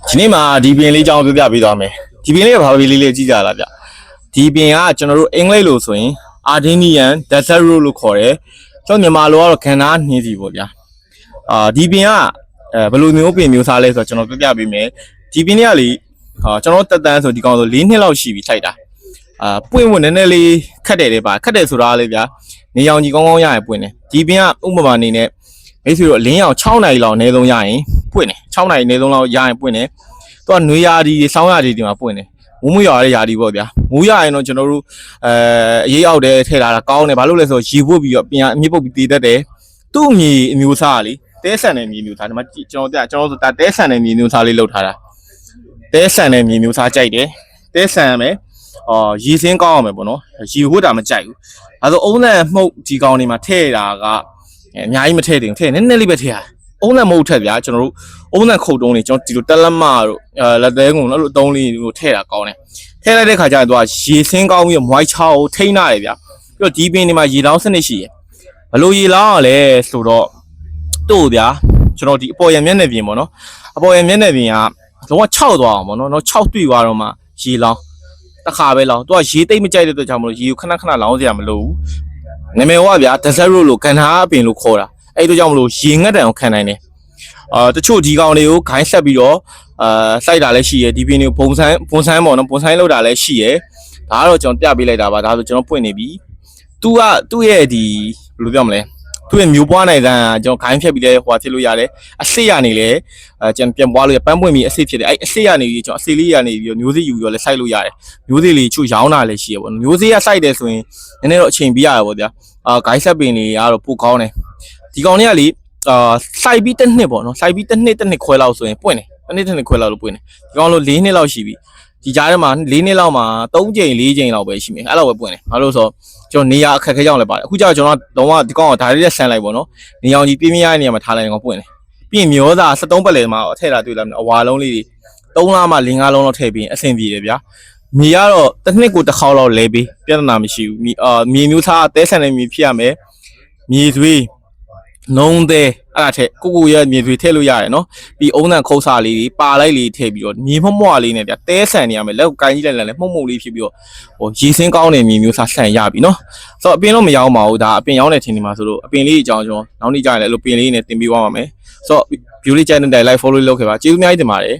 ဒီနေ့မှာဒီပင်လေးအကြောင်းပြောပြပေးသွားမယ်ဒီပင်လေးကဘာပင်လေးကြည့်ကြလားဗျဒီပင်ကကျွန်တော်တို့အင်္ဂလိပ်လိုဆိုရင် Ardenian Desert Rose လို့ခေါ်တယ်ကျွန်တော်မြန်မာလိုကတော့ကန္နာနှင်းစီပေါ့ဗျာဒီပင်ကဘယ်လိုမျိုးပင်မျိုးစားလဲဆိုတော့ကျွန်တော်ပြောပြပေးမယ်ဒီပင်လေးကလေကျွန်တော်တက်တန်းဆိုဒီကောင်ဆို4နှစ်လောက်ရှိပြီထိုက်တာပွင့်ဝင်နည်းနည်းလေးခက်တယ်လေပါခက်တယ်ဆိုတာလေဗျာနေရောင်ကြီးကောင်းကောင်းရရင်ပွင့်တယ်ဒီပင်ကဥပမာအနေနဲ့မိတ်ဆွေတို့လင်းရောင်6နာရီလောက်အနည်းဆုံးရရင်ပွင့်တယ်6နာရီအနည်းဆုံးလောက်ရရင်ပွင့်တယ်သူကနွေရာဒီစောင်းရာဒီဒီမှာပွင့်တယ်မိုးမွေးရတဲ့ရာဒီပေါ့ဗျာမိုးရရင်တော့ကျွန်တော်တို့အရေးအောက်တဲ့ထည့်လာတာကောင်းတယ်ဘာလို့လဲဆိုတော့ရေပုတ်ပြီးတော့ပြန်အမြင့်ပုတ်ပြီးတည်တတ်တယ်သူ့မြေအမျိုးစားလေတဲဆန်တဲ့မြေမျိုးစားဒီမှာကျွန်တော်ဆိုတာတဲဆန်တဲ့မြေမျိုးစားလေးလောက်ထားတာတဲဆန်တဲ့မြေမျိုးစားကြိုက်တယ်တဲဆန်မယ်ရေစင်းကောင်းအောင်မယ်ပေါ့နော်ရေဝတ်တာမကြိုက်ဘူးအဲဆိုအုံးနဲ့မှုတ်ဒီကောင်းနေမှာထည့်တာကအများကြီးမထည့်တင်ထည့်နည်းနည်းလေးပဲထည့်ရအုံးနဲ့မဟုတ်ထက်ဗျာကျွန်တော်တို့အုံးနဲ့ခုတ်တုံးလေးကျွန်တော်ဒီလိုတက်လက်မတို့လက်သေးကုန်အဲ့လိုတုံးလေးကိုထည့်တာကောင်းတယ်ထည့်လိုက်တဲ့ခါကျရင်သူကရေစင်းကောင်းပြီးမွိုင်းချောင်းကိုထိန်းရတယ်ဗျာပြီးတော့ဒီပင်ဒီမှာရေလောင်းစနစ်ရှိရဘလို့ရေလောင်းရလဲဆိုတော့တို့ဗျာကျွန်တော်ဒီအပေါ်ရမျက်နှာပြင်ပေါ့နော်အပေါ်ရမျက်နှာပြင်ကလုံးဝ6သွားအောင်ပေါ့နော်6တွေ့သွားတော့မှရေလောင်းတစ်ခါပဲလောင်းသူကရေသိမ့်မကြိုက်တဲ့အတွက်ကြောင့်မလို့ရေကိုခဏခဏလောင်းစရာမလိုဘူးနာမည်ကဗျာ Desert Rose လို့ကန်နာအပင်လို့ခေါ်တာအဲ့တို့ကြောင့်မလို့ရေငတ်တံကိုခံနိုင်တယ်တချို့ဒီကောင်တွေကိုဂိုင်းဆက်ပြီးတော့စိုက်တာလည်းရှိရယ်ဒီပင်တွေကိုဘုံဆိုင်ပေါ့နော်ဘုံဆိုင်လောက်တာလည်းရှိရယ်ဒါကတော့ကျွန်တော်ပြပေးလိုက်တာပါဒါဆိုကျွန်တော်ပွင့်နေပြီသူကသူ့ရဲ့ဒီဘယ်လိုပြောမလဲသူ့ရဲ့မျိုးပွားနိုင်တဲ့ကျွန်တော်ဂိုင်းဖြတ်ပြီးလဲဟိုဖြစ်လို့ရတယ်အစစ်ရနေလေကျွန်တော်ပြန်ပွားလို့ရပန်းပွင့်ပြီးအစစ်ဖြစ်တယ်အဲ့အစစ်ရနေပြီးကျွန်တော်အစစ်လေးရနေပြီးမျိုးစေ့ယူပြီးတော့လဲစိုက်လို့ရတယ်မျိုးစေ့လေးချို့ရောင်းတာလည်းရှိရပေါ့မျိုးစေ့ကစိုက်တယ်ဆိုရင်နည်းနည်းတော့အချိန်ပြရပေါ့ဗျာဂိုင်းဆက်ပင်တွေကတော့ပိုကောင်းတယ်ဒီကောင်တွေကလေစိုက်ပြီးတစ်နှစ်ပေါ့နော်စိုက်ပြီးတစ်နှစ်ခွဲလောက်ဆိုရင်ပွင့်တယ်တစ်နှစ်ခွဲလောက်လို့ပွင့်တယ်ဒီကောင်လို့4နှစ်လောက်ရှိပြီဒီကြားထဲမှာ4နှစ်လောက်မှာ3ကြိမ်4ကြိမ်လောက်ပဲရှိမယ်အဲ့လောက်ပဲပွင့်တယ်ဘာလို့ဆိုတော့ကျွန်တော်နေရာအခက်ခဲကြောင့်လည်းပါတယ်အခုကျတော့ကျွန်တော်တော့ဒီကောင်ကဒါလေးနဲ့ဆန်လိုက်ပေါ့နော်နေအောင်ကြီးပြင်းပြင်းရတဲ့နေရာမှာထားလိုက်ရင်ကောင်ပွင့်တယ်ပြီးရင်မျိုးသား73ပတ်လည်မှာထည့်လာတွေ့လာမယ်အဝါလုံးလေးတွေ3လမှ4 5လုံးလောက်ထည့်ပြီးအဆင်ပြေတယ်ဗျာမြေကတော့တစ်နှစ်ကိုတစ်ခေါက်လောက်လဲပြီးပြဿနာမရှိဘူးမြေမျိုးသားအသေးဆန်တဲ့မြေဖြစ်ရမယ်မြေသွေးလုံးသေးအဲ့ဒါထက်ကိုရဲ့မြေသွေးထည့်လို့ရတယ်နော်ပြီးအုံးတန်ခုတ်စားလေးတွေပါလိုက်လေးထည့်ပြီးတော့မြေမွလေးနဲ့ဗျတဲဆန်နေရမယ်လက်ကိုကိုင်းကြီးလိုက်လိုက်မှုတ်လေးဖြစ်ပြီးတော့ဟိုရေစင်းကောင်းတဲ့မြေမျိုးစားဆန်ရပြီနော်ဆိုတော့အပင်တော့မရောပါဘူးဒါအပင်ရောင်းတဲ့ထင်နေမှာဆိုတော့အပင်လေးအကြောင်းကျွန်တော်နောက်နေ့ကျရင်လည်းအဲ့လိုပင်လေးနဲ့တင်ပေးသွားပါမယ်ဆိုတော့ view လေးကြိုက်တဲ့ like follow လုပ်ခဲ့ပါကျေးဇူးအများကြီးတင်ပါတယ်